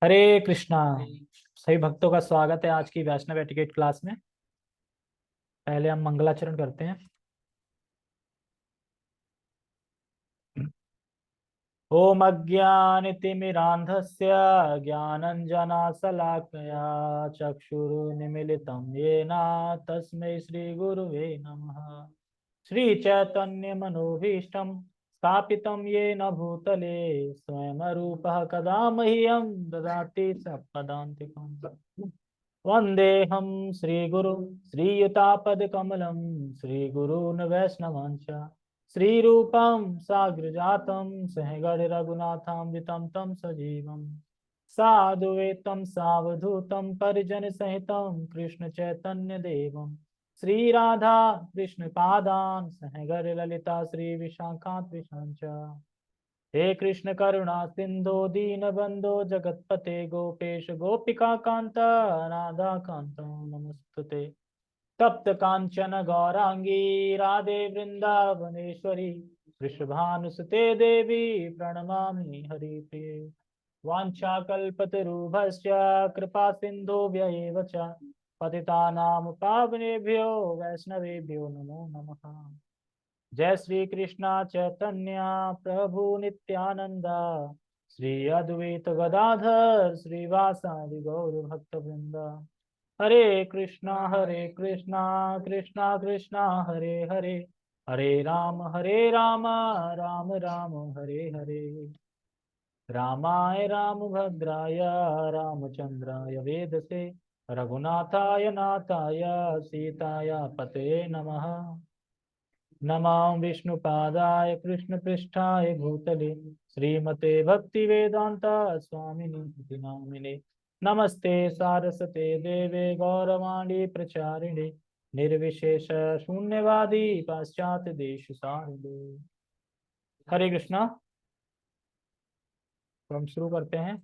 हरे कृष्णा। सभी भक्तों का स्वागत है आज की वैष्णव एटिकेट क्लास में। पहले हम मंगलाचरण करते हैं। ओम अज्ञानतिमिरान्धस्य ज्ञानञ्जनशलाकया चक्षुरुन्मीलितं येन तस्मै श्रीगुरुवे नमः। श्रीचैतन्यमनोभीष्टं स्थापितं येन भूतले स्वयं रूपः कदा मह्यं ददाति सपदान्तिकम्। वन्देऽहं श्रीगुरु श्रीयुतापदकमलं श्रीगुरून् वैष्णवांश्च श्रीरूपं साग्रजातं सहगणरघुनाथान्वितं तं सजीवं साधुवेतं सावधूतं परिजनसहितं कृष्णचैतन्यदेवं श्रीराधा कृष्णपादान् सहगणललिता श्रीविशाखान्वितां च। हे कृष्ण करुणा सिंधु दीनबंधो जगतपते गोपेश गोपिका कांत राधा कांत नमस्तुते। तप्त कांचन गौरांगी राधे वृंदावनेश्वरी वृषभानुसुते देवी प्रणमामि हरिप्रिये। वाञ्छाकल्पतरुभ्यश्च कृपा सिन्धुभ्य एव च पतितानां पावनेभ्यो वैष्णवेभ्यो नमो नमः। जय श्री कृष्णा चैतन्य प्रभु नित्यानंद श्री अद्वैत गदाधर श्रीवासादि गौर भक्त वृंद। हरे कृष्णा कृष्णा कृष्णा हरे हरे हरे राम राम राम हरे हरे। रामाय रामभद्राय रामचंद्राय वेदसे रघुनाथाय नाथाय सीताय पते नमः। नमां विष्णुपादाय कृष्णपृष्ठाय भूतले श्रीमते भक्तिवेदांता स्वामिनि इति नामिने। नमस्ते सारस्वते देवे गौरवाणी प्रचारिणे निर्विशेष शून्यवादी पाश्चात्य देश सारिणे। हरे कृष्णा। तो हम शुरू करते हैं।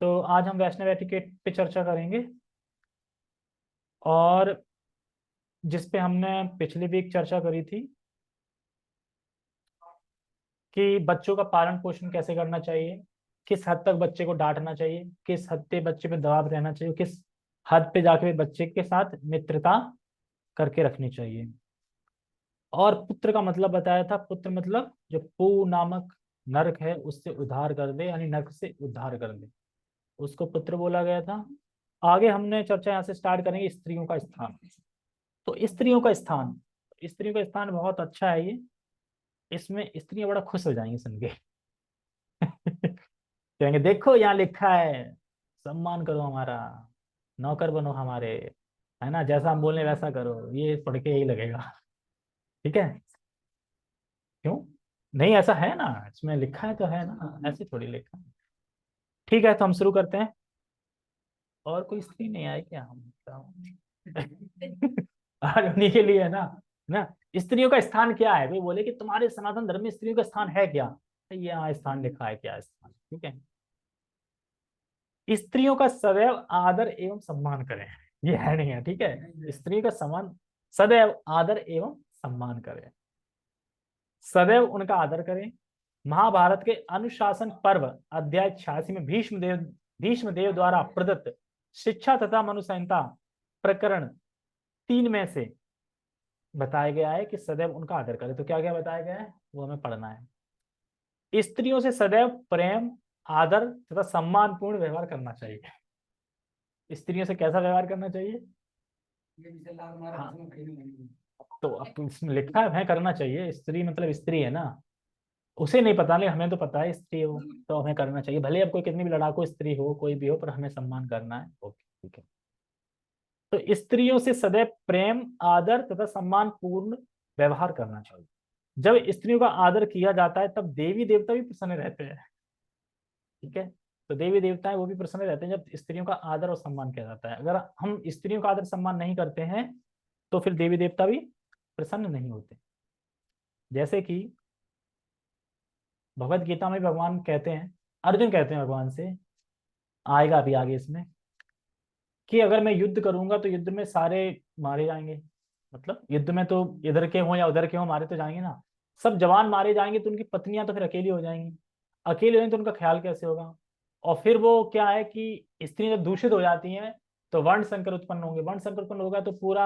तो आज हम वैष्णव एटिकेट पे चर्चा करेंगे और जिस पे हमने पिछली वीक चर्चा करी थी कि बच्चों का पालन पोषण कैसे करना चाहिए, किस हद तक बच्चे को डांटना चाहिए, किस हद पे बच्चे पे दबाव रहना चाहिए, किस हद पे जाके बच्चे के साथ मित्रता करके रखनी चाहिए। और पुत्र का मतलब बताया था। पुत्र मतलब जो पू नामक नरक है उससे उद्धार कर दे, यानी नरक से उद्धार कर दे, उसको पुत्र बोला गया था। आगे हमने चर्चा यहाँ से स्टार्ट करेंगे स्त्रियों का स्थान। तो स्त्रियों का स्थान बहुत अच्छा है ये। इसमें स्त्रियां बड़ा खुश हो जाएंगी सुन के। कहेंगे देखो यहाँ लिखा है सम्मान करो हमारा, नौकर बनो हमारे, है ना, जैसा हम बोले वैसा करो। ये पढ़ के यही लगेगा। ठीक है। क्यों नहीं, ऐसा है ना, इसमें लिखा है तो है ना, ऐसे थोड़ी लिखा है। ठीक है, तो हम शुरू करते हैं। और कोई स्त्री नहीं आई क्या? हम आज उन्हीं के लिए है ना। स्त्रियों का स्थान क्या है भाई? बोले कि तुम्हारे सनातन धर्म में स्त्रियों का स्थान है क्या? ये यहाँ स्थान लिखा है क्या स्थान? ठीक है। स्त्रियों का सदैव आदर एवं सम्मान करें। ये है नहीं है, ठीक है। स्त्री का सम्मान, सदैव आदर एवं सम्मान करें, सदैव उनका आदर करें। महाभारत के अनुशासन पर्व अध्याय 86 में भीष्म देव द्वारा प्रदत्त शिक्षा तथा मनु संहिता प्रकरण 3 में से बताया गया है कि सदैव उनका आदर करें। तो क्या क्या बताया गया है वो हमें पढ़ना है। स्त्रियों से सदैव प्रेम, आदर तथा सम्मानपूर्ण व्यवहार करना चाहिए। स्त्रियों से कैसा व्यवहार करना चाहिए? हाँ, तो अब इसमें लिखा है करना चाहिए। स्त्री मतलब स्त्री है ना, उसे नहीं पता, नहीं हमें तो पता है स्त्री हो, तो हमें करना चाहिए। भले अब कोई कितनी भी लड़ाकू स्त्री हो, कोई भी हो, पर हमें सम्मान करना है। ओके, ठीक है। तो स्त्रियों से सदैव प्रेम, आदर तथा सम्मान पूर्ण व्यवहार करना चाहिए। जब स्त्रियों का आदर किया जाता है तब देवी देवता भी प्रसन्न रहते हैं। ठीक है। तो देवी देवताएं वो भी प्रसन्न रहते हैं जब स्त्रियों का आदर और सम्मान किया जाता है। अगर हम स्त्रियों का आदर सम्मान नहीं करते हैं तो फिर देवी देवता भी प्रसन्न नहीं होते। जैसे कि भगवत गीता में भगवान कहते हैं, अर्जुन कहते हैं भगवान से, आएगा अभी आगे इसमें, कि अगर मैं युद्ध करूंगा तो युद्ध में सारे मारे जाएंगे, मतलब युद्ध में तो इधर के हो या उधर के हो मारे तो जाएंगे ना। सब जवान मारे जाएंगे तो उनकी पत्नियां तो फिर अकेली हो जाएंगी। अकेले होंगे तो उनका ख्याल कैसे होगा। और फिर वो क्या है कि स्त्री जब दूषित हो जाती हैं तो वर्ण संकर उत्पन्न होंगे। वर्ण संकर उत्पन्न होगा तो पूरा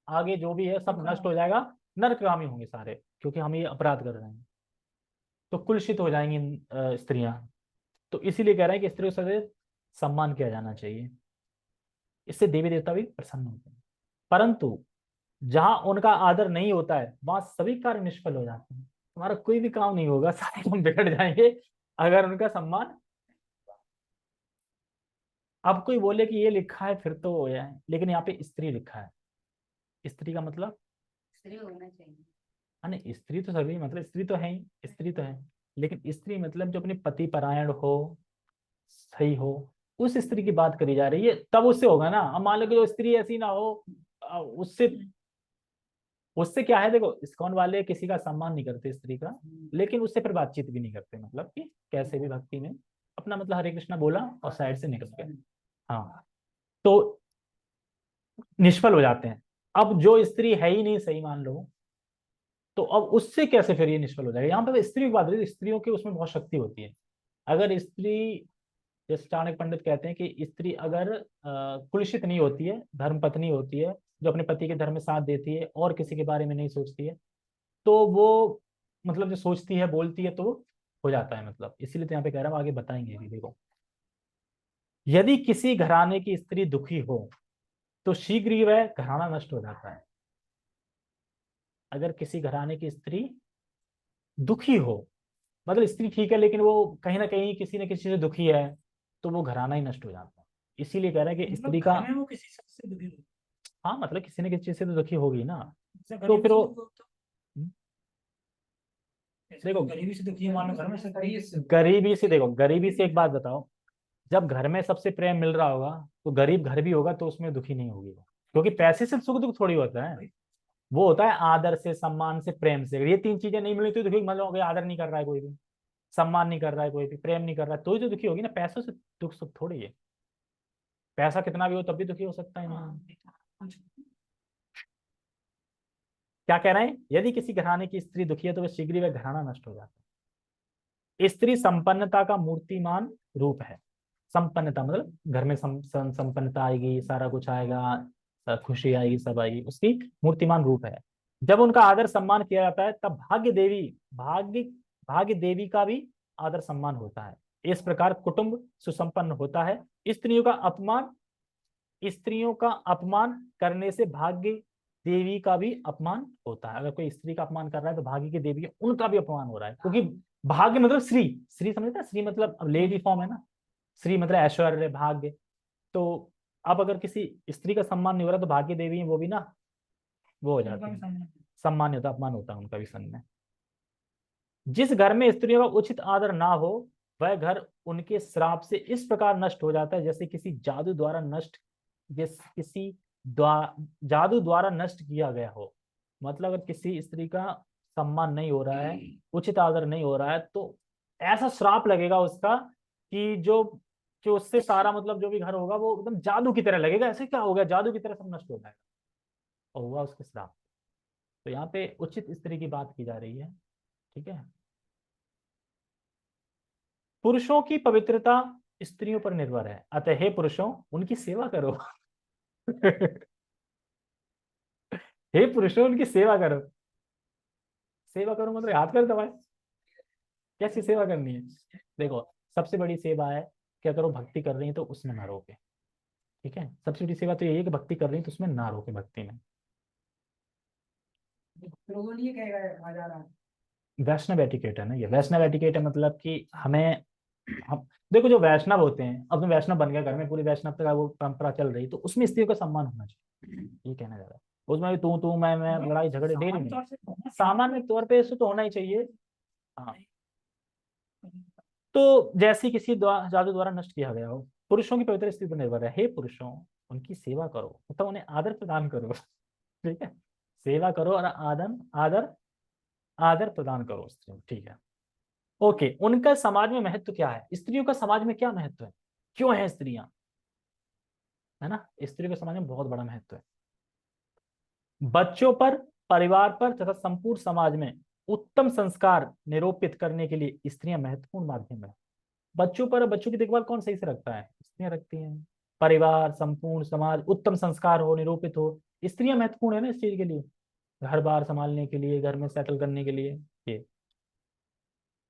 आगे जो भी है सब नष्ट हो जाएगा। नरकगामी होंगे सारे, क्योंकि हम ये अपराध कर रहे हैं। तो कुलषित हो जाएंगी स्त्रियां। तो इसीलिए कह रहे हैं कि स्त्रियों का सदैव सम्मान किया जाना चाहिए। इससे देवी देवता भी प्रसन्न होते हैं। परंतु जहां उनका आदर नहीं होता है वहां सभी कार्य निष्फल हो जाते हैं। तुम्हारा कोई भी काम नहीं होगा, सारे काम बिगड़ जाएंगे अगर उनका सम्मान। अब कोई बोले कि ये लिखा है फिर तो हो जाए, लेकिन यहाँ पे स्त्री लिखा है। स्त्री का मतलब स्त्री होना चाहिए। नहीं, स्त्री तो सभी, मतलब स्त्री तो है ही, स्त्री तो है। लेकिन स्त्री मतलब जो अपने पति परायण हो, सही हो, उस स्त्री की बात करी जा रही है। तब उससे होगा ना। अब मान लो कि जो स्त्री ऐसी ना हो, उससे उससे क्या है, देखो इस्कॉन वाले किसी का सम्मान नहीं करते स्त्री का, लेकिन उससे फिर बातचीत भी नहीं करते। मतलब कि कैसे भी भक्ति में अपना मतलब हरे कृष्णा बोला और साइड से निकल गए। हाँ, तो निष्फल हो जाते हैं। अब जो स्त्री है ही नहीं सही मान लो, तो अब उससे कैसे फिर ये निष्फल हो जाएगा। यहाँ पे स्त्री की बात रही, स्त्रियों की उसमें बहुत शक्ति होती है। अगर स्त्री, जैसे चाणक्य पंडित कहते हैं कि स्त्री अगर कुलषित नहीं होती है, धर्म पत्नी होती है, जो अपने पति के धर्म में साथ देती है और किसी के बारे में नहीं सोचती है, तो वो मतलब जो सोचती है बोलती है तो हो जाता है। मतलब इसीलिए तो यहाँ पे कह रहा हूँ, आगे बताएंगे भी। देखो, यदि किसी घराने की स्त्री दुखी हो तो शीघ्र ही वह घराना नष्ट हो जाता है। अगर किसी घराने की स्त्री दुखी हो, मतलब स्त्री ठीक है लेकिन वो कहीं ना कहीं किसी न किसी से दुखी है, तो वो घराना ही नष्ट हो जाता है। इसीलिए कह रहे हैं कि मतलब स्त्री का, घर में वो किसी शख्स से दुखी हो, हाँ मतलब किसी न किसी चीज से तो दुखी होगी ना। जैसे तो गरीबी फिर से वो, दुखी हो तो, जैसे देखो गरीबी से दुखी है, मान लो घर में से गरीबी से, देखो गरीबी से एक बात बताओ, जब घर में सबसे प्रेम मिल रहा होगा तो गरीब घर भी होगा तो उसमें दुखी नहीं होगी वो। क्योंकि पैसे से सुख दुख थोड़ी होता है, वो होता है आदर से, सम्मान से, प्रेम से। अगर ये तीन चीजें नहीं मिली तो दुखी। मतलब हो गया, आदर नहीं कर रहा है कोई भी, सम्मान नहीं कर रहा है कोई भी, प्रेम नहीं कर रहा है, तो ही तो दुखी होगी ना। पैसों से दुख सुख थोड़ी है। पैसा कितना भी हो तब भी दुखी हो सकता है ना। क्या कह रहे हैं, यदि किसी घराने की स्त्री दुखी है तो वह शीघ्र ही वह घराना नष्ट हो जाता है। स्त्री संपन्नता का मूर्तिमान रूप है। संपन्नता मतलब घर में संपन्नता आएगी, सारा कुछ आएगा, खुशी आएगी, सब आएगी, उसकी मूर्तिमान रूप है। जब उनका आदर सम्मान किया जाता है तब भाग्य भाग्य देवी का भी आदर सम्मान होता है। इस प्रकार कुटुंब सुसंपन्न होता है। स्त्रियों का अपमान स्त्रियों का अपमान करने से भाग्य देवी का भी अपमान होता है। अगर कोई स्त्री का अपमान कर रहा है तो भाग्य की देवी उनका भी अपमान हो रहा है। क्योंकि भाग्य मतलब श्री, श्री समझते हैं, श्री मतलब अब लेडी फॉर्म है ना। श्री मतलब ऐश्वर्य, भाग्य। तो अब अगर किसी स्त्री का सम्मान नहीं हो रहा तो भाग्य देवी है वो भी ना, वो हो जाती है, सम्मान नहीं होता, अपमान होता है उनका भी सन में। जिस घर में स्त्रियों का उचित आदर ना हो वह घर उनके श्राप से इस प्रकार नष्ट हो जाता है जैसे किसी जादू द्वारा नष्ट, जैसे किसी जादू द्वारा नष्ट किया गया हो। मतलब अगर किसी स्त्री का सम्मान नहीं हो रहा है, उचित आदर नहीं हो रहा है, तो ऐसा श्राप लगेगा उसका कि जो कि उससे सारा मतलब जो भी घर होगा वो एकदम जादू की तरह लगेगा। ऐसे क्या हो गया, जादू की तरह सब नष्ट हो जाएगा, और हुआ उसके श्राप। तो यहाँ पे उचित स्त्री की बात की जा रही है। ठीक है। पुरुषों की पवित्रता स्त्रियों पर निर्भर है, अतः हे पुरुषों उनकी सेवा करो। हे पुरुषों उनकी सेवा करो। सेवा करो मतलब हाथ कर दबाए, कैसी सेवा करनी है। देखो, सबसे बड़ी सेवा है कि अगर वो भक्ति कर रही है तो उसमें ना रोके। ठीक है, सबसे बड़ी सेवा तो यही है कि भक्ति कर रही है तो उसमें ना रोके, भक्ति में। लोगों ने ये कहेगा आ जा रहा है। वैष्णव एटिकेट है ना ये। वैष्णव एटिकेट है मतलब कि हमें, हम देखो जो वैष्णव होते हैं, अब तो वैष्णव बन गया घर में, पूरी वैष्णवता वो परंपरा चल रही, तो उसमें स्त्रियों का सम्मान होना चाहिए, ये कहना चाह रहा है। उसमें भी तू मैं लड़ाई झगड़े डेली में, सामान्य तौर पे इसको तो होना ही चाहिए। हाँ, तो जैसे किसी जादू द्वारा नष्ट किया गया हो। पुरुषों की पवित्र स्त्री पर निर्भर है, हे पुरुषों उनकी सेवा करो, मतलब उन्हें आदर प्रदान करो। ठीक है, सेवा करो और आदर आदर आदर प्रदान करो स्त्री। ठीक है। ओके, उनका समाज में महत्व क्या है, स्त्रियों का समाज में क्या महत्व है, क्यों है स्त्रियां, है ना। स्त्रियों के समाज में बहुत बड़ा महत्व है। बच्चों पर, परिवार पर तथा संपूर्ण समाज में उत्तम संस्कार निरूपित करने के लिए स्त्रियां महत्वपूर्ण माध्यम है। बच्चों पर, बच्चों की देखभाल कौन सही से रखता है? स्त्रियां रखती हैं। परिवार, संपूर्ण समाज, उत्तम संस्कार हो, निरूपित हो, स्त्रियां महत्वपूर्ण है ना इस चीज के लिए, घर बार संभालने के लिए, घर में सेटल करने के लिए। ये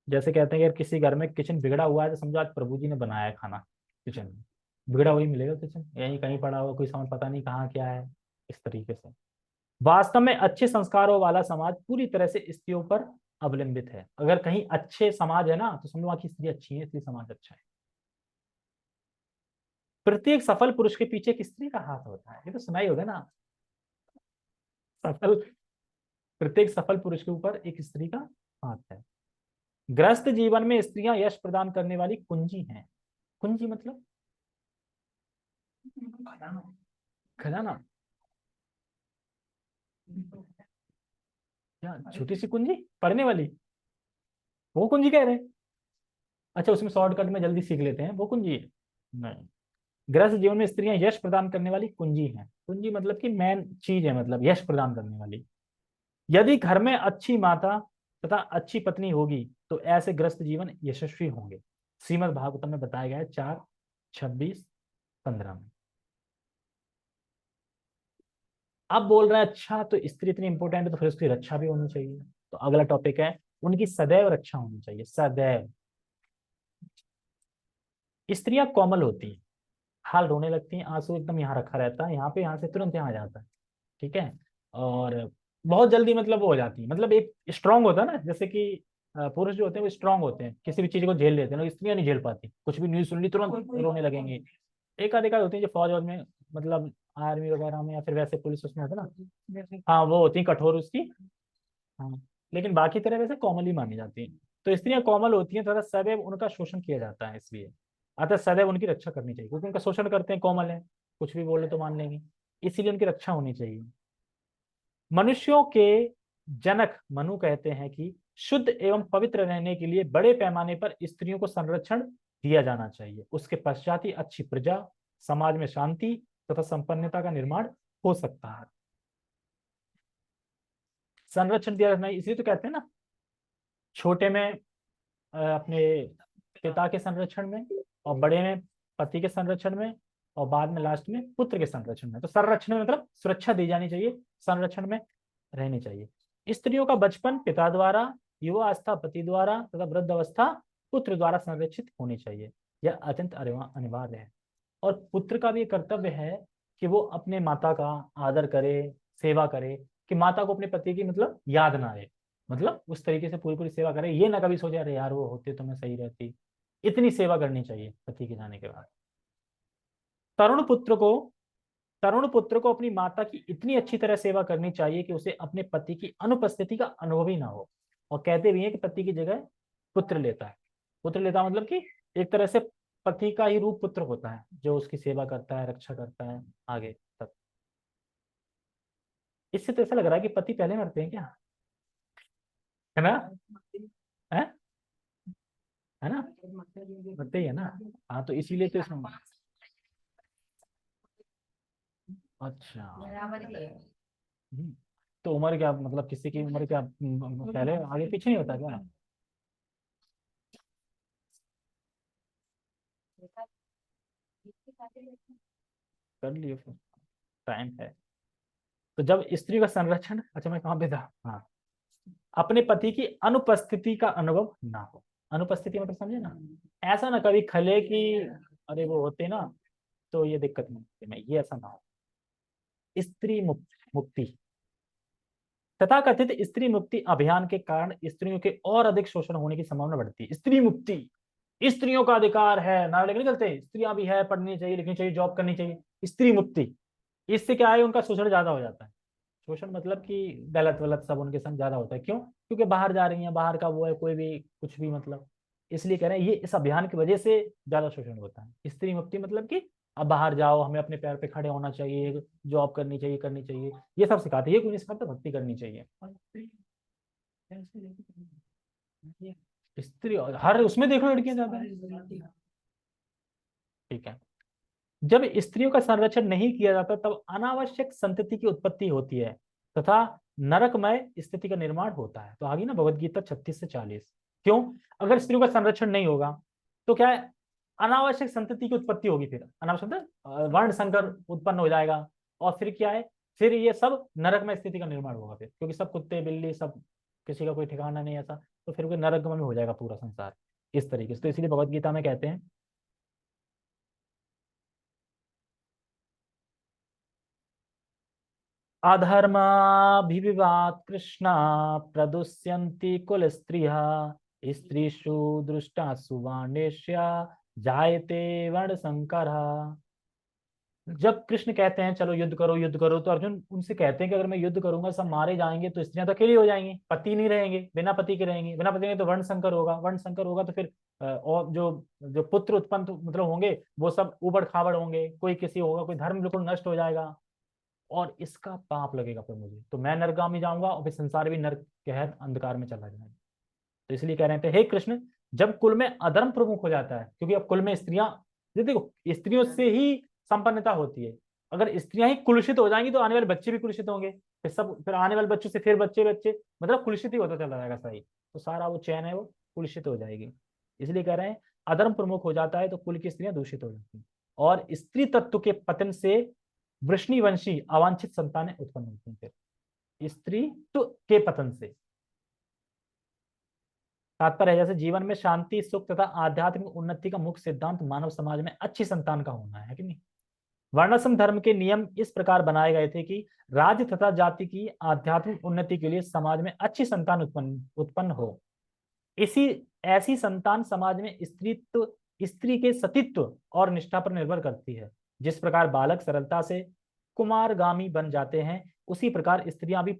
जैसे कहते हैं कि यार किसी घर में किचन बिगड़ा हुआ है तो समझो आज प्रभु जी ने बनाया है खाना, किचन में बिगड़ा हुआ ही मिलेगा किचन, यहीं कहीं पड़ा हुआ, कोई सामान पता नहीं कहाँ क्या है, इस तरीके से। वास्तव में अच्छे संस्कारों वाला समाज पूरी तरह से स्त्रियों पर अवलंबित है। अगर कहीं अच्छे समाज है ना तो समझो वहां की स्त्री अच्छी है, इसलिए समाज अच्छा है। प्रत्येक सफल पुरुष के पीछे एक स्त्री का हाथ होता है, ये तो सुना ही होगा ना। सफल, प्रत्येक सफल पुरुष के ऊपर एक स्त्री का हाथ है। ग्रस्त जीवन में स्त्रियां यश प्रदान करने वाली कुंजी हैं। कुंजी मतलब खजाना, क्या छोटी सी कुंजी पढ़ने वाली, वो कुंजी कह रहे हैं? अच्छा, उसमें शॉर्टकट में जल्दी सीख लेते हैं, वो कुंजी है? नहीं। गृहस्थ जीवन में स्त्रियां यश प्रदान करने वाली कुंजी हैं। कुंजी मतलब कि मेन चीज है, मतलब यश प्रदान करने वाली। यदि घर में अच्छी माता तथा अच्छी पत्नी होगी तो ऐसे गृहस्थ जीवन यशस्वी होंगे। श्रीमद् भागवतम में बताया गया है 4:26-15 में। अब बोल रहा है अच्छा तो स्त्री इतनी इंपॉर्टेंट है तो फिर उसकी रक्षा भी होनी चाहिए। तो अगला टॉपिक है उनकी सदैव रक्षा होनी चाहिए। सदैव। स्त्रियां कोमल होती हैं, हाल रोने लगती हैं, आंसू एकदम यहाँ रखा रहता है, यहाँ पे, यहाँ से तुरंत यहाँ आ जाता है, ठीक है। और बहुत जल्दी मतलब वो हो जाती है, मतलब एक स्ट्रांग होता है ना, जैसे कि पुरुष जो होते हैं वो स्ट्रांग होते हैं, किसी भी चीज को झेल लेते हैं ना, स्त्रियां नहीं झेल पाती, कुछ भी न्यूज सुन ली तुरंत रोने लगेंगे। एक आध होती है जो फौज वौज में, मतलब आर्मी वगैरह में या फिर वैसे पुलिस उसमें होता है ना, हाँ वो होती है कठोर उसकी। हाँ, लेकिन बाकी तरह वैसे कॉमन ही मानी जाती है। तो स्त्रियां कोमल होती हैं तथा सदैव उनका शोषण किया जाता है, इसलिए अतः सदैव उनकी रक्षा करनी चाहिए, क्योंकि उनका शोषण करते हैं, कोमल है, कुछ भी बोले तो मान लेंगे, इसीलिए उनकी रक्षा होनी चाहिए। मनुष्यों के जनक मनु कहते हैं कि शुद्ध एवं पवित्र रहने के लिए बड़े पैमाने पर स्त्रियों को संरक्षण दिया जाना चाहिए, उसके पश्चात ही अच्छी प्रजा, समाज में शांति तथा संपन्नता का निर्माण हो सकता है। संरक्षण दिया जाना, इसलिए तो कहते हैं ना, छोटे में अपने पिता के संरक्षण में, और बड़े में पति के संरक्षण में, और बाद में लास्ट में पुत्र के संरक्षण में। तो संरक्षण में मतलब सुरक्षा दी जानी चाहिए, संरक्षण में रहनी चाहिए। स्त्रियों का बचपन पिता द्वारा, युवावस्था पति द्वारा तथा वृद्ध अवस्था पुत्र द्वारा संरक्षित होनी चाहिए, यह अत्यंत अनिवार्य है। और पुत्र का भी कर्तव्य है कि वो अपने माता का आदर करे, सेवा करे, कि माता को अपने पति की मतलब याद ना आए, मतलब उस तरीके से पूरी पूरी सेवा करे, ये ना कभी सोचे अरे यार वो होते तो मैं सही रहती। इतनी सेवा करनी चाहिए पति के जाने के बाद। तरुण पुत्र को तरुण पुत्र को अपनी माता की इतनी अच्छी तरह सेवा करनी चाहिए कि उसे अपने पति की अनुपस्थिति का अनुभव ही ना हो। और कहते भी हैं कि पति की जगह पुत्र लेता है। पुत्र लेता मतलब कि एक तरह से पति का ही रूप पुत्र होता है, जो उसकी सेवा करता है, रक्षा करता है आगे तक। इससे तो ऐसा लग रहा है कि पति पहले मरते हैं क्या, है ना? है है ना? मरते ही है ना। हाँ तो इसीलिए तो इसमें, अच्छा। हम्म, तो उम्र क्या मतलब, किसी की उम्र क्या पहले आगे पीछे नहीं होता क्या? कर लिए फिर, टाइम है। तो जब स्त्री का संरक्षण, अच्छा मैं कहाँ पे था, हाँ, अपने पति की अनुपस्थिति का अनुभव ना हो। अनुपस्थिति मतलब समझे ना, ऐसा ना कभी खले कि अरे वो होते ना, तो ये दिक्कत नहीं होती, मैं ये ऐसा ना हो। स्त्री मुक्ति, तथाकथित स्त्री मुक्ति अभियान के कारण स्त्रियों के और अधिक शोषण होने की संभावना बढ़ती है। स्त्री मुक्ति, स्त्रियों का अधिकार है, नारे लेके नहीं चलते, स्त्रियां भी है, पढ़नी चाहिए, लिखनी चाहिए, जॉब करनी चाहिए, स्त्री मुक्ति। इससे क्या है, उनका शोषण ज्यादा हो जाता है। शोषण मतलब कि गलत वलत सब उनके संग ज्यादा होता है, क्यों? क्योंकि बाहर जा रही हैं, बाहर का वो है, कोई भी कुछ भी मतलब, इसलिए कह रहे हैं ये इस अभियान की वजह से ज्यादा शोषण होता है। स्त्री मुक्ति मतलब कि अब बाहर जाओ, हमें अपने पैर पे खड़े होना चाहिए, जॉब करनी चाहिए, ये सब सिखाते हैं। ये कुछ सिखाते, भक्ति करनी चाहिए। स्त्री हर उसमें देख लो लड़कियां ज्यादा है, ठीक है। जब स्त्रियों का संरक्षण नहीं किया जाता तब अनावश्यक संतति की उत्पत्ति होती है। तथा नरकमय स्थिति का निर्माण होता है। तो आगे ना भगवद गीता 36 से 40। क्यों? अगर स्त्रियों का संरक्षण नहीं होगा तो क्या है, अनावश्यक संतति की उत्पत्ति होगी, फिर अनावश्यक वर्ण संकर उत्पन्न हो जाएगा, और फिर क्या है, फिर ये सब नरकमय स्थिति का निर्माण होगा फिर, क्योंकि सब कुत्ते बिल्ली सब, किसी का कोई ठिकाना नहीं ऐसा, तो फिर कोई नरकमय में हो जाएगा पूरा संसार इस तरीके से। तो इसलिए भगवद गीता में कहते हैं, अधर्माभिविवाद कृष्णा प्रदुष्यन्ति कुल स्त्रियः स्त्रीषु दृष्टासु वाणेश्या जायते वर्ण संकरः। जब कृष्ण कहते हैं चलो युद्ध करो, तो अर्जुन उनसे कहते हैं कि अगर मैं युद्ध करूंगा सब मारे जाएंगे तो स्त्रियां तो अकेली हो जाएंगी, पति नहीं रहेंगे, बिना पति के रहेंगे, बिना पति के तो वर्ण संकर होगा, वर्ण संकर होगा तो फिर और जो जो पुत्र उत्पन्न मतलब होंगे वो सब उबड़ खाबड़ होंगे, कोई किसी होगा, कोई धर्म बिल्कुल नष्ट हो जाएगा, और इसका पाप लगेगा फिर मुझे, तो मैं नरगामी जाऊंगा और फिर संसार भी नरक के है अंधकार में चला जाएगा। तो इसलिए कह रहे थे हे कृष्ण, जब कुल में अधर्म प्रमुख हो जाता है, क्योंकि अब कुल में स्त्रियां, देखो स्त्रियों से ही संपन्नता होती है, अगर स्त्रियां ही कुलुषित हो जाएंगी तो आने वाले बच्चे भी कुलुषित होंगे, फिर सब, फिर आने वाले बच्चों से फिर बच्चे बच्चे, मतलब कुलुषित ही होता चला जाएगा सही, तो सारा वो चैन है वो कुलुषित हो जाएगी। इसलिए कह रहे हैं अधर्म प्रमुख हो जाता है तो कुल की स्त्रियां दूषित हो जाती हैं, और स्त्री तत्व के पतन से वृष्णिवंशी अवांछित संतानें उत्पन्न होती हैं, फिर स्त्री तो के पतन से। तात्पर्य है जैसे जीवन में शांति सुख तथा आध्यात्मिक उन्नति का मुख्य सिद्धांत मानव समाज में अच्छी संतान का होना है कि नहीं। वर्णाश्रम धर्म के नियम इस प्रकार बनाए गए थे कि राज्य तथा जाति की आध्यात्मिक उन्नति के लिए समाज में अच्छी संतान उत्पन्न उत्पन्न हो। इसी ऐसी संतान समाज में स्त्री के सतीत्व और निष्ठा पर निर्भर करती है। जिस प्रकार बालक सरलता से कुमारगामी बन जाते हैं, उसी प्रकार स्त्रियां भी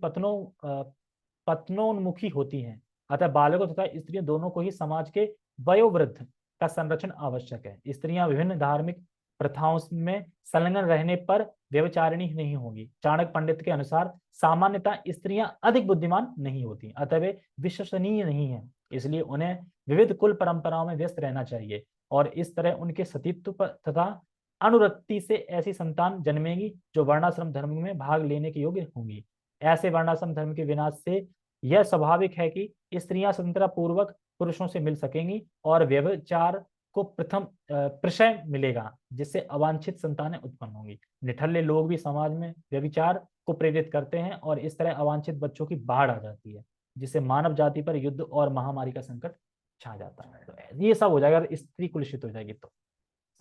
पत्नोन्मुखी होती हैं। अतः बालकों तथा स्त्रियों दोनों को ही समाज के वयोवृद्ध का संरक्षण आवश्यक है। स्त्रियां विभिन्न धार्मिक प्रथाओं में संलग्न रहने पर व्यभिचारिणी नहीं होगी। चाणक्य पंडित के अनुसार सामान्यतः स्त्रियां अधिक बुद्धिमान नहीं होती, अतः वे विश्वसनीय नहीं है, इसलिए उन्हें विविध कुल परंपराओं में व्यस्त रहना चाहिए, और इस तरह उनके सतीत्व तथा अनुरक्ति से ऐसी संतान जन्मेगी जो वर्णाश्रम धर्म में भाग लेने के योग्य होंगी। ऐसे वर्णाश्रम धर्म के विनाश से यह स्वाभाविक है कि स्त्रियां स्वतंत्रता पूर्वक पुरुषों से मिल सकेंगी और व्यभिचार को प्रथम प्रशय मिलेगा, जिससे अवांछित संतानें उत्पन्न होंगी। निठल्ले लोग भी समाज में व्यभिचार को प्रेरित करते हैं और इस तरह अवांछित बच्चों की बाढ़ आ जाती है, जिससे मानव जाति पर युद्ध और महामारी का संकट छा जाता है। तो ये सब हो जाएगा अगर स्त्री कुलुषित हो जाएगी तो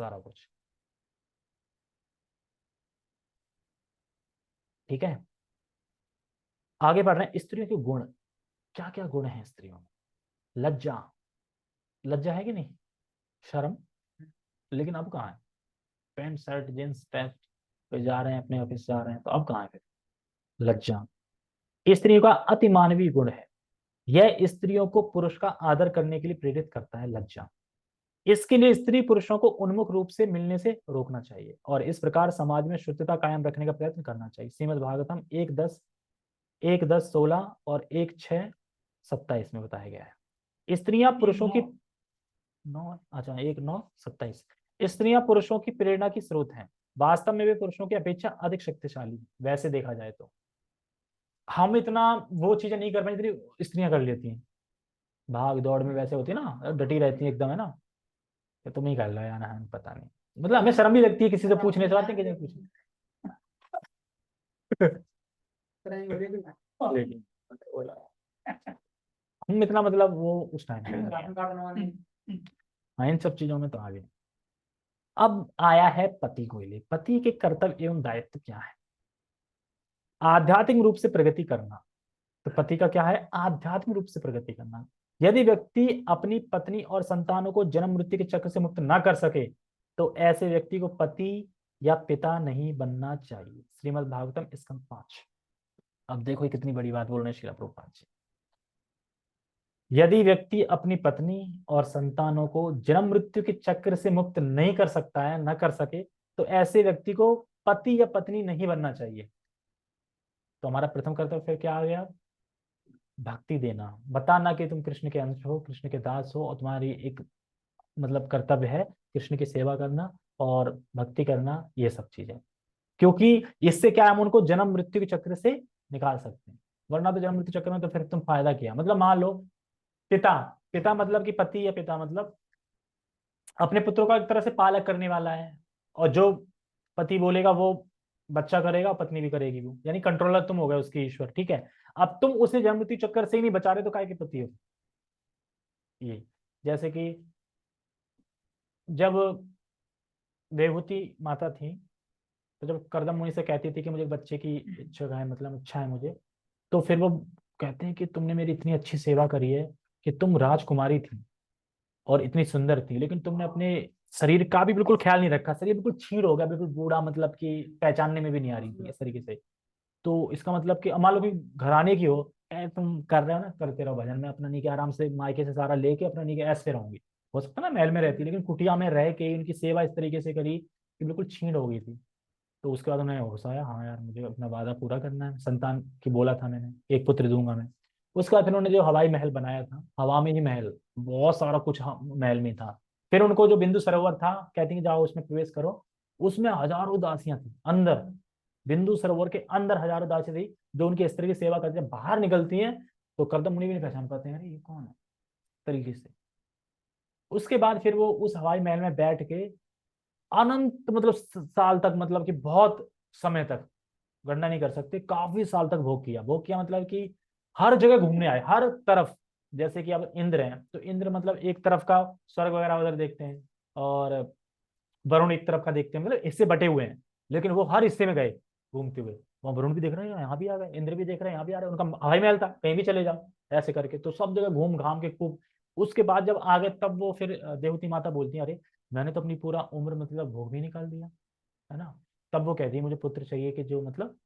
सारा कुछ। ठीक है, आगे बढ़ रहे हैं। स्त्रियों के गुण, क्या क्या गुण हैं स्त्रियों में? लज्जा, लज्जा है कि नहीं, शर्म, लेकिन अब कहाँ है? पैंट शर्ट जींस पैंट पे जा रहे हैं, अपने ऑफिस जा रहे हैं, तो अब कहाँ है फिर लज्जा? स्त्रियों का अति मानवीय गुण है, यह स्त्रियों को पुरुष का आदर करने के लिए प्रेरित करता है। लज्जा, इसके लिए स्त्री पुरुषों को उन्मुख रूप से मिलने से रोकना चाहिए और इस प्रकार समाज में शुद्धता कायम रखने का प्रयत्न करना चाहिए। श्रीमद् भागवतम 1:10, 1:10, 16 और 1:6-27 में बताया गया है। स्त्रियां पुरुषों की 1:9-27, स्त्रियां पुरुषों की प्रेरणा की स्रोत हैं। वास्तव में वे पुरुषों की अपेक्षा अधिक शक्तिशाली, वैसे देखा जाए तो हम इतना वो चीजें नहीं कर पाए जितनी स्त्रियां कर लेती हैं। भाग दौड़ में वैसे होती है ना, डटी रहती है एकदम, है ना, कि तुम ही कर लो यार, ना पता नहीं, मतलब हमें शर्म भी लगती है किसी से पूछने से, आते हैं किसी से पूछने लेकिन हम इतना मतलब वो उस टाइम पे हाँ इन सब चीजों में तो आगे। अब आया है पति को लिए, पति के कर्तव्य एवं दायित्व क्या है? आध्यात्मिक रूप से प्रगति करना। तो पति का क्या है? आध्यात्मिक रूप से प्रगति करना। यदि व्यक्ति अपनी पत्नी और संतानों को जन्म मृत्यु के चक्र से मुक्त ना कर सके तो ऐसे व्यक्ति को पति या पिता नहीं बनना चाहिए। श्रीमद् भागवतम स्कंद 5। अब देखो ये कितनी बड़ी बात बोल रहे हैं श्रील प्रभुपाद जी। यदि व्यक्ति अपनी पत्नी और संतानों को जन्म मृत्यु के चक्र से मुक्त नहीं कर सकता है, न कर सके, तो ऐसे व्यक्ति को पति या पत्नी नहीं बनना चाहिए। तो हमारा प्रथम कर्तव्य फिर क्या आ गया? भक्ति देना, बताना कि तुम कृष्ण के अंश हो, कृष्ण के दास हो, और तुम्हारी एक मतलब कर्तव्य है कृष्ण की सेवा करना और भक्ति करना, ये सब चीजें। क्योंकि इससे क्या है, हम उनको जन्म मृत्यु के चक्र से निकाल सकते हैं, वरना तो जन्म मृत्यु चक्र में तो फिर तुम फायदा किया। मतलब मान लो पिता, पिता मतलब कि पति या पिता मतलब अपने पुत्रों का एक तरह से पालक करने वाला है, और जो पति बोलेगा वो बच्चा करेगा, पत्नी भी करेगी वो, यानी कंट्रोलर तुम हो गए उसके ईश्वर, ठीक है। अब तुम उसे जन्म मृत्यु चक्कर से ही नहीं बचा रहे तो काय के पति हो। ये जैसे कि जब देवहूति माता थी, तो जब करदम मुनि से कहती थी कि मुझे एक बच्चे की इच्छा है, मतलब इच्छा है मुझे, तो फिर वो कहते हैं कि तुमने मेरी इतनी अच्छी सेवा करी है कि तुम राजकुमारी थी और इतनी सुंदर थी, लेकिन तुमने अपने शरीर का भी बिल्कुल ख्याल नहीं रखा, शरीर बिल्कुल छीड़ हो गया, बिल्कुल बूढ़ा, मतलब कि पहचानने में भी नहीं आ रही थी इस तरीके से। तो इसका मतलब कि मान लो कि घराने की हो, तुम कर रहे हो ना, करते रहो भजन में अपना, नहीं कि आराम से मायके से सारा लेके अपना, नहीं कि ऐसे रहूंगी, हो सकता ना महल में रहती, लेकिन कुटिया में रह के उनकी सेवा इस तरीके से करी कि बिल्कुल छीण हो गई थी। तो उसके बाद उन्हें होश आया, हाँ यार मुझे अपना वादा पूरा करना है, संतान की बोला था मैंने, एक पुत्र दूंगा मैं। उसके बाद फिर उन्होंने जो हवाई महल बनाया था, हवा में ही महल, बहुत सारा कुछ महल में था। फिर उनको जो बिंदु सरोवर था, कहती हैं जाओ उसमें प्रवेश करो, उसमें हजारों दासियां थी अंदर, बिंदु सरोवर के अंदर हजारों दासियां थी, जो उनके स्त्री की सेवा करती है। बाहर निकलती हैं तो करदम मुनि भी नहीं पहचान पाते हैं, अरे ये कौन है तरीके से। उसके बाद फिर वो उस हवाई महल में बैठ के अनंत, मतलब साल तक, मतलब कि बहुत समय तक, गणना नहीं कर सकते, काफी साल तक भोग किया। भोग किया मतलब कि हर जगह घूमने आए, हर तरफ। जैसे कि अब इंद्र हैं तो इंद्र मतलब एक तरफ का स्वर्ग वगैरह उधर देखते हैं, और वरुण एक तरफ का देखते हैं, मतलब हिस्से बटे हुए हैं, लेकिन वो हर हिस्से में गए घूमते हुए। वहां वरुण भी देख रहे हैं, यहाँ भी आ गए, इंद्र भी देख रहे हैं, यहाँ भी आ रहे हैं, उनका हवाई महल था, कहीं भी चले जाओ ऐसे करके, तो सब जगह घूम घाम के खूब। उसके बाद जब आ गए तब वो फिर देवती माता बोलती है, अरे मैंने तो अपनी पूरा उम्र मतलब भोग भी निकाल दिया, है ना। तब वो कहती है मुझे पुत्र चाहिए कि जो मतलब,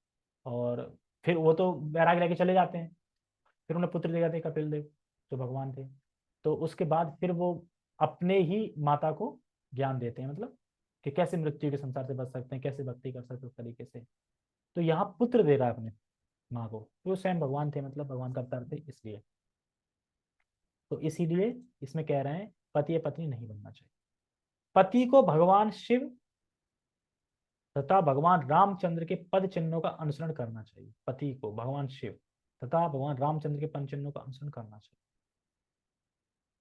और फिर वो तो बैराग लेके चले जाते हैं। फिर उन्हें पुत्र दे जाते कपिल देव, जो भगवान थे। तो उसके बाद फिर वो अपने ही माता को ज्ञान देते हैं, मतलब कि कैसे मृत्यु के संसार से बच सकते हैं, कैसे भक्ति कर सकते हैं उस तरीके से। तो यहाँ पुत्र दे रहा है अपने माँ को, तो वो स्वयं भगवान थे, मतलब भगवान का अवतार थे इसलिए। तो इसीलिए इसमें कह रहे हैं पति या पत्नी नहीं बनना चाहिए। पति को भगवान शिव तथा भगवान रामचंद्र के पद चिन्हों का अनुसरण करना चाहिए। पति को भगवान शिव तथा भगवान रामचंद्र के पद चिन्हों का अनुसरण करना चाहिए।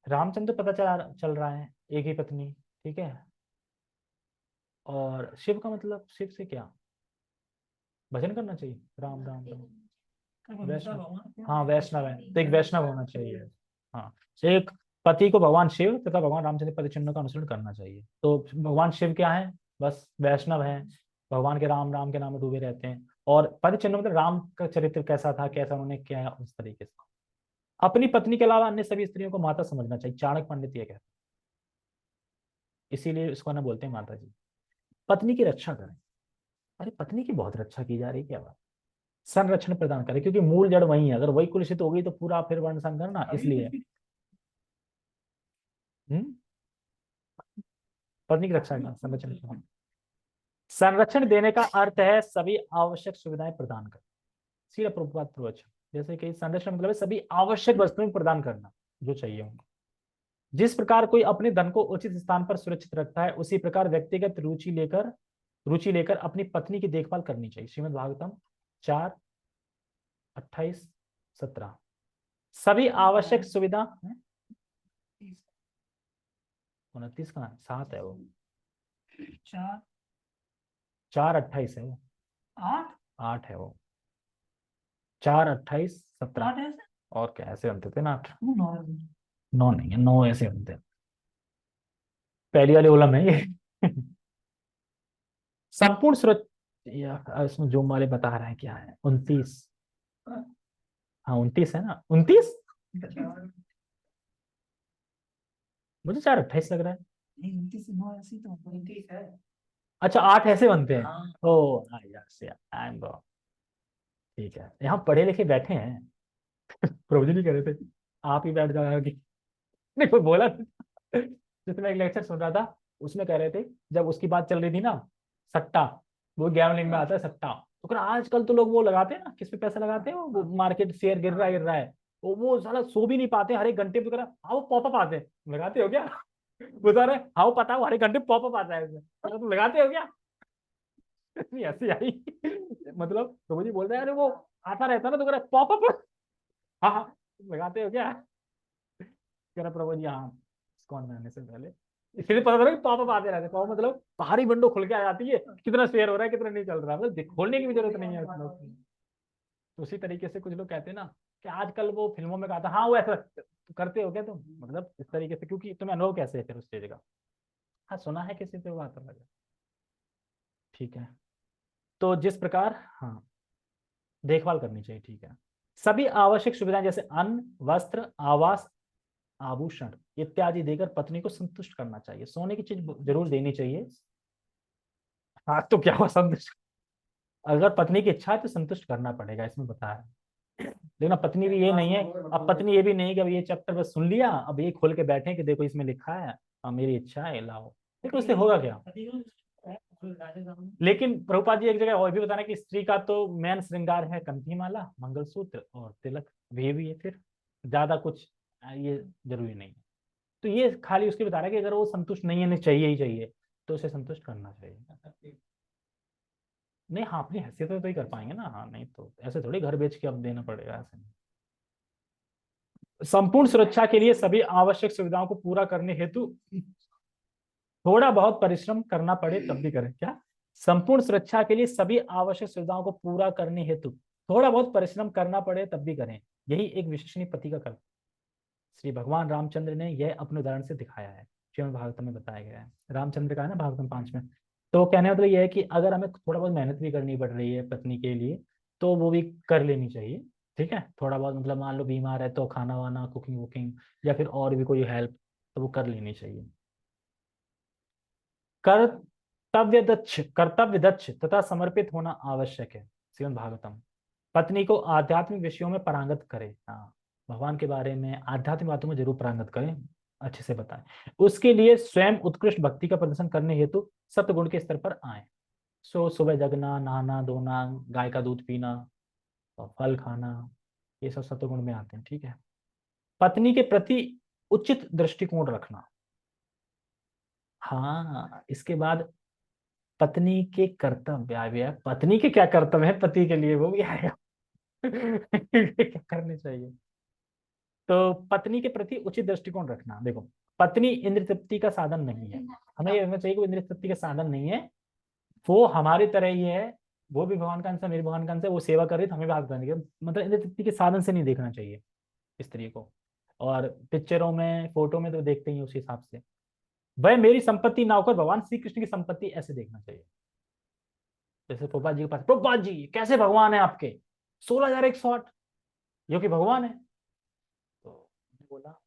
रामचंद्र पता चल रहा है एक ही पत्नी, ठीक है। और शिव का मतलब शिव से क्या, भजन करना चाहिए, राम राम राम, वैष्णव, हाँ वैष्णव है तो एक वैष्णव होना चाहिए। हाँ, एक पति को भगवान शिव तथा भगवान रामचंद्र पद चिन्हों का अनुसरण करना चाहिए। तो भगवान शिव क्या है, बस वैष्णव है, भगवान के राम राम के नाम में डूबे रहते हैं। और पद चिन्ह मतलब राम का चरित्र कैसा था, कैसा उन्होंने किया है, उस तरीके से। अपनी पत्नी के अलावा अन्य सभी स्त्रियों को माता समझना चाहिए, चाणक्य पंडित ये कहते हैं, इसीलिए इसको ना बोलते हैं माता जी। पत्नी की रक्षा करें, अरे पत्नी की बहुत रक्षा की जा रही है, क्या बात। संरक्षण प्रदान करें, क्योंकि मूल जड़ वही है, अगर वही कुलषित हो गई तो पूरा फिर वर्ण संकर ना, इसलिए। हम्म, पत्नी की रक्षा करना, संरक्षण करना। संरक्षण देने का अर्थ है सभी आवश्यक सुविधाएं प्रदान करना, सीधा प्रभुपाद प्रवचन। जैसे कि संरक्षण मतलब है सभी आवश्यक वस्तुएं प्रदान करना जो चाहिए उनको। जिस प्रकार कोई अपने धन को उचित स्थान पर सुरक्षित रखता है, उसी प्रकार व्यक्तिगत रुचि लेकर अपनी पत्नी की देखभाल करनी चाहिए। श्रीमद् भागवतम 4:28-17। सभी आवश्यक सुविधा 29 का 7 है वो, 4:28 है वो, 8 है वो, 4:28-17। और क्या ऐसे बनते थे ना 8, 9 नहीं है, 9 ऐसे बनते हैं, पहली वाली ओलम है ये। संपूर्ण सुरक्षा, इसमें जोम वाले बता रहे हैं क्या है, 29। हाँ 29 है ना, 29। मुझे 4:28 लग रहा है। अच्छा 8 ऐसे बनते हैं। ओ यस आई एम, ठीक है, यहाँ पढ़े लिखे बैठे हैं। प्रभु जी नहीं कह रहे थे आप ही बैठ जाओ कि नहीं, कोई बोला था। जिसमें एक लेक्चर सुन रहा था, उसमें कह रहे थे, जब उसकी बात चल रही थी ना, सट्टा, वो ज्ञानलिंग में आता है सट्टा, तो कह रहा आजकल तो लोग वो लगाते हैं ना, किस पे पैसा लगाते हैं, वो मार्केट शेयर गिर रहा है, वो साला सो भी नहीं पाते हर एक घंटे पे, कह रहा हाँ वो पॉपअप आते हैं, लगाते हो क्या। बता रहे हाँ वो पता है, हर एक घंटे पॉपअप आता है उसमें, तुम लगाते हो क्या। इतनी हंसी आई। मतलब प्रभु जी बोल रहे हैं, अरे वो आता रहता ना तो कह पॉपअप। हाँ हाँ, लगाते हो क्या? कह रहा प्रभु जी हाँ, कौन बनाने से पहले इसलिए पता चला कि पॉपअप आते रहते। पॉपअप मतलब बाहरी विंडो खुल के आ जाती है, कितना शेयर हो रहा है कितना नहीं चल रहा है, मतलब खोलने की भी जरूरत नहीं है उसमें। तो उसी तरीके से कुछ लोग कहते हैं ना कि आजकल वो फिल्मों में कहा था, हाँ वो ऐसा करते हो क्या तुम, मतलब इस तरीके से, क्योंकि तुम्हें अनुभव कैसे है फिर उस चीज का। हाँ सुना है किसी से, वो आता लगा। ठीक है, तो जिस प्रकार, हाँ, देखभाल करनी चाहिए, ठीक है। सभी आवश्यक सुविधाएं जैसे अन्न, वस्त्र, आवास, आभूषण इत्यादि देकर पत्नी को संतुष्ट करना चाहिए। सोने की चीज जरूर देनी चाहिए। हाँ तो क्या हुआ संतुष्ट, अगर पत्नी की इच्छा है तो संतुष्ट करना पड़ेगा, इसमें बताया है। लेकिन अब पत्नी भी ये नहीं है, अब पत्नी ये भी नहीं कि अब ये चैप्टर बस सुन लिया, अब ये खोल के बैठे कि देखो इसमें लिखा है, अब मेरी इच्छा है लाओ, देखो उससे होगा क्या। लेकिन प्रभुपाद जी एक जगह और भी बताना कि स्त्री का तो मेन श्रृंगार है कंठी माला, मंगलसूत्र और तिलक, भी है फिर ज्यादा कुछ ये जरूरी नहीं है। तो ये खाली उसके बता रहा है कि अगर वो संतुष्ट नहीं है, नहीं चाहिए ही चाहिए, तो उसे संतुष्ट करना चाहिए। नहीं हाँ, अपनी हैसियत तो ही कर पाएंगे ना, हाँ नहीं तो ऐसे थोड़ी घर बेच के अब देना पड़ेगा, ऐसे नहीं। संपूर्ण सुरक्षा के लिए सभी आवश्यक सुविधाओं को पूरा करने हेतु थोड़ा बहुत परिश्रम करना पड़े तब भी करें। क्या? संपूर्ण सुरक्षा के लिए सभी आवश्यक सुविधाओं को पूरा करने हेतु थोड़ा बहुत परिश्रम करना पड़े तब भी करें, यही एक विश्वसनीय पति का कर्तव्य। श्री भगवान रामचंद्र ने यह अपने उदाहरण से दिखाया है, श्रीमद् भागवतम में बताया गया है। रामचंद्र का है ना भागवतम 5 में। तो कहने का मतलब यह है कि अगर हमें थोड़ा बहुत मेहनत भी करनी पड़ रही है पत्नी के लिए, तो वो भी कर लेनी चाहिए। ठीक है, थोड़ा बहुत मतलब मान लो बीमार है तो खाना वाना, कुकिंग वुकिंग, या फिर और भी कोई हेल्प, तो वो कर लेनी चाहिए। कर्तव्य दक्ष तथा समर्पित होना आवश्यक है। श्रीमद् भागवतम। पत्नी को आध्यात्मिक विषयों में पारंगत करे, हाँ, भगवान के बारे में आध्यात्मिक बातों में जरूर पारंगत करें, अच्छे से बताएं। उसके लिए स्वयं उत्कृष्ट भक्ति का प्रदर्शन करने हेतु सत्गुण के स्तर पर आए। सो सुबह जगना, नहाना धोना, गाय का दूध पीना और फल खाना, ये सब सत्गुण में आते हैं। ठीक है। पत्नी के प्रति उचित दृष्टिकोण रखना। हाँ, इसके बाद पत्नी के कर्तव्य आ गया, पत्नी के क्या कर्तव्य है पति के लिए, वो भी आएगा। क्या करने चाहिए। तो पत्नी के प्रति उचित दृष्टिकोण रखना। देखो, पत्नी इंद्र तृप्ति का साधन नहीं है, हमें ये समझना चाहिए कि वो इंद्र तृप्ति का साधन नहीं है, वो हमारी तरह ही है। वो भी भगवान का अंश है, मेरे भगवान का अंश है, वो सेवा कर रही है तो हमें भी हाथ करने के, मतलब इंद्र तृप्ति के साधन से नहीं देखना चाहिए स्त्री को। और पिक्चरों में फोटो में तो देखते ही उस हिसाब से, वह मेरी संपत्ति ना होकर भगवान श्री कृष्ण की संपत्ति, ऐसे देखना चाहिए। जैसे प्रभुपाद जी के पास, प्रभुपाद जी कैसे भगवान है आपके, 16,108, जो कि भगवान है। तो बोला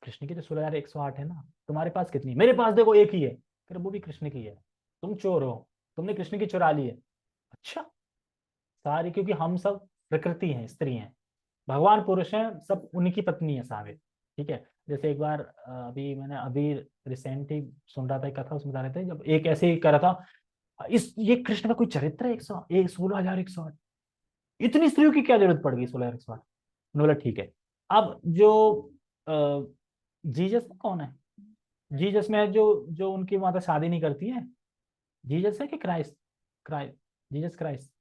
कृष्ण की तो 16,108 है ना, तुम्हारे पास कितनी, मेरे पास देखो एक ही है। फिर वो भी कृष्ण की है, तुम चोर हो, तुमने कृष्ण की चुरा ली है। अच्छा, सारी, क्योंकि हम सब प्रकृति हैं, स्त्री हैं, भगवान पुरुष हैं, सब उन्हीं की पत्नी है सारे। ठीक है। जैसे एक बार अभी मैंने अभी रिसेंट ही सुन रहा था एक कथा, उसमें बता रहे थे जब एक ऐसे ही कर रहा था, इस ये कृष्ण का कोई चरित्र है, 16,108, इतनी स्त्रियों की क्या जरूरत पड़ गई 16,108। उन्होंने बोला ठीक है। अब जो जीसस कौन है, जीसस में जो जो उनकी माता शादी नहीं करती है, जीसस है कि क्राइस्ट, क्राइस्ट, जीसस क्राइस्ट,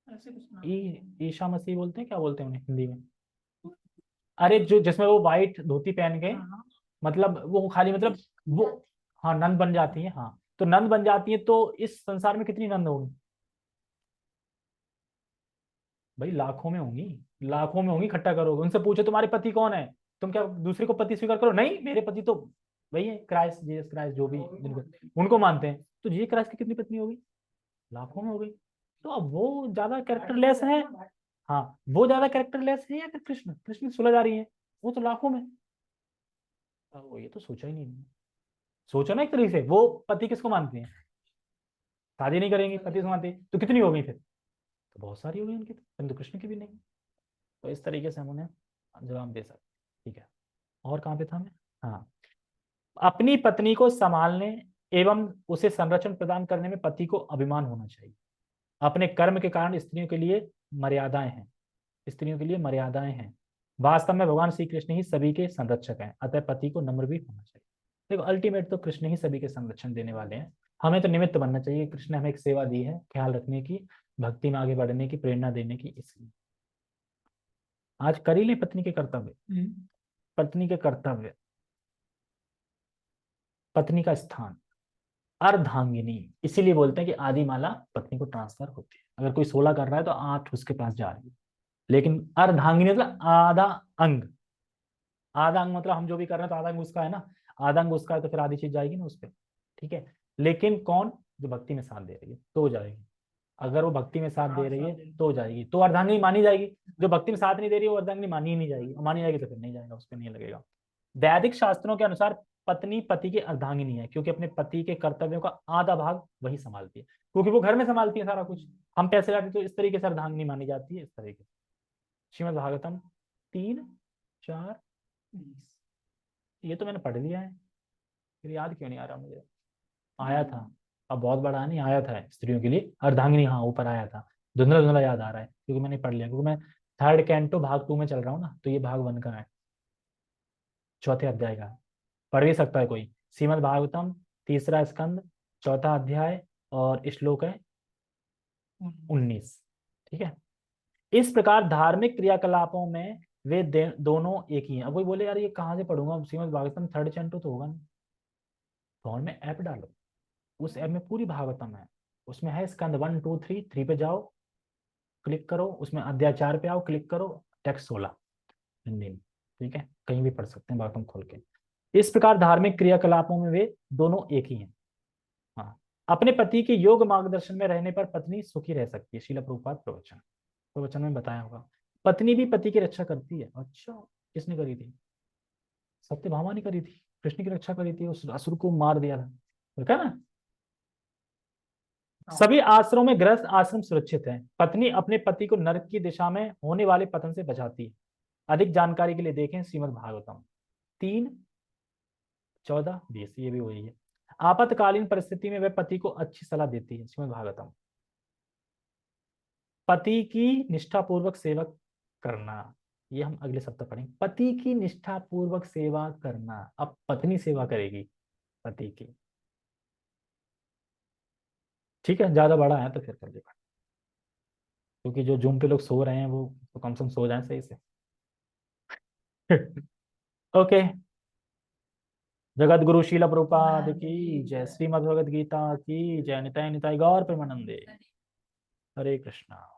ऐसे कुछ नाम ईशा मसीह बोलते हैं, क्या बोलते हैं उन्हें हिंदी में। अरे जो जिसमें वो वाइट धोती पहन के, हाँ, मतलब वो खाली मतलब वो, हाँ नंद बन जाती है, हाँ तो नंद बन जाती है, तो इस संसार में कितनी नंद होगी भाई, लाखों में होंगी, लाखों में होंगी, इकट्ठा करोगे उनसे पूछो तुम्हारे पति कौन है, तुम क्या दूसरे को पति स्वीकार करो, नहीं मेरे पति तो वही है क्राइस्ट, जीसस क्राइस्ट, जो भी जिनको उनको मानते हैं, तो जीसस क्राइस्ट की कितनी पत्नी होगी, लाखों में हो गई। तो अब वो ज्यादा कैरेक्टरलेस है, हाँ वो ज्यादा कैरेक्टरलेस है या फिर कृष्ण, कृष्ण 16 जा रही है, वो तो लाखों में। वो ये तो सोचा ही नहीं, सोचो ना एक तरीके से, वो पति किसको मानते हैं, शादी नहीं करेंगे, पति किसको मानते हैं, तो कितनी हो गई फिर, तो बहुत सारी हो गई उनकी, तो परंतु कृष्ण की भी नहीं। तो इस तरीके से हम उन्हें जवाब दे सकते। ठीक है, और कहाँ पे था मैं, हाँ, अपनी पत्नी को संभालने एवं उसे संरक्षण प्रदान करने में पति को अभिमान होना चाहिए। अपने कर्म के कारण स्त्रियों के लिए मर्यादाएं हैं, स्त्रियों के लिए मर्यादाएं हैं। वास्तव में भगवान श्री कृष्ण ही सभी के संरक्षक हैं, अतः पति को नम्र भी होना चाहिए। देखो अल्टीमेट तो कृष्ण ही सभी के संरक्षण देने वाले हैं, हमें तो निमित्त बनना चाहिए। कृष्ण ने हमें एक सेवा दी है ख्याल रखने की, भक्ति में आगे बढ़ने की, प्रेरणा देने की, इसलिए आज कर ही ले पत्नी के कर्तव्य। पत्नी के कर्तव्य, पत्नी का स्थान, अर्धांगिनी। इसीलिए बोलते हैं कि आदि माला पत्नी को ट्रांसफर होती है। अगर कोई 16 कर रहा है तो 8 उसके पास जा रही है, लेकिन अर्धांगिनी मतलब आधा अंग। आधा अंग मतलब हम जो भी कर रहे हैं तो आधा अंग उसका है ना, आधा अंग उसका है तो फिर आधी चीज जाएगी ना उस पर। ठीक है, लेकिन कौन, जो भक्ति में साथ दे रही है तो जाएगी। अगर वो भक्ति में साथ दे रही है तो जाएगी, तो अर्धांगिनी मानी जाएगी। जो भक्ति में साथ नहीं दे रही है वो अर्धांगिनी मानी ही नहीं जाएगी, मानी जाएगी तो फिर नहीं जाएगा, उस पर नहीं लगेगा। वैदिक शास्त्रों के अनुसार पत्नी पति की अर्धांगिनी है, क्योंकि अपने पति के कर्तव्यों का आधा भाग वही संभालती है, क्योंकि वो घर में संभालती है सारा कुछ। हम पैसे लाते तो इस तरीके से अर्धांगिनी मानी जाती है, इस तरीके से। श्रीमद् भागवतम 3:4। ये तो मैंने पढ़ लिया है, फिर याद क्यों नहीं आ रहा मुझे। आया था, अब बहुत बड़ा नहीं आया था स्त्रियों के लिए अर्धांगिनी, हाँ ऊपर आया था। धुंधला धुंधला याद आ रहा है क्योंकि मैंने पढ़ लिया, क्योंकि मैं 3rd कैंटो भाग 2 में चल रहा हूँ ना, तो ये भाग 1 का है, 4थे अध्याय का है। पढ़ भी सकता है कोई। श्रीमद् भागवतम 3रा स्कंद 4था अध्याय और श्लोक है 19। ठीक है, इस प्रकार धार्मिक क्रियाकलापों में वे दोनों एक ही हैं। अब कोई बोले यार ये कहाँ से पढ़ूंगा, श्रीमद् भागवतम 3rd कैंटो तो होगा नहीं। फोन में ऐप डालो, उस ऐप में पूरी भागवतम है, उसमें है स्कंद 1 2 3। 3 पे जाओ, क्लिक करो, उसमें अध्याय 4 पे आओ, क्लिक करो, टेक्स्ट 16 हिंदी में। ठीक है, कहीं भी पढ़ सकते हैं भागवतम खोल के। इस प्रकार धार्मिक क्रियाकलापों में वे दोनों एक ही हैं। हाँ, अपने पति के योग मार्गदर्शन में रहने पर पत्नी सुखी रह सकती है। शीला प्रभुपाद प्रवचन, प्रवचन में बताया होगा। पत्नी भी पति की रक्षा करती है। अच्छा, किसने करी थी? सत्यभामा ने करी थी, कृष्ण की रक्षा करी थी, उस असुर को मार दिया था, देखा ना। सभी आश्रमों में गृहस्थ आश्रम सुरक्षित है। पत्नी अपने पति को नरक की दिशा में होने वाले पतन से बचाती है। अधिक जानकारी के लिए देखें श्रीमद् भागवतम 3:14-20। ये भी वही है। आपातकालीन परिस्थिति में वह पति को अच्छी सलाह देती है। श्रीमद् भागवतम। पति की निष्ठापूर्वक सेवा करना, ये हम अगले सप्ताह पढ़ेंगे। पति की निष्ठापूर्वक सेवा करना, अब पत्नी सेवा करेगी पति की। ठीक है, ज्यादा बड़ा है तो फिर कर लेगा, क्योंकि जो जूम पे लोग सो रहे हैं वो तो कम से कम सो जाए सही से। ओके, जगत गुरु शीला प्रभुपाद की जय। श्रीमद् भगवद गीता की जय। निताय निताय गौर प्रेमानंदे। हरे कृष्णा।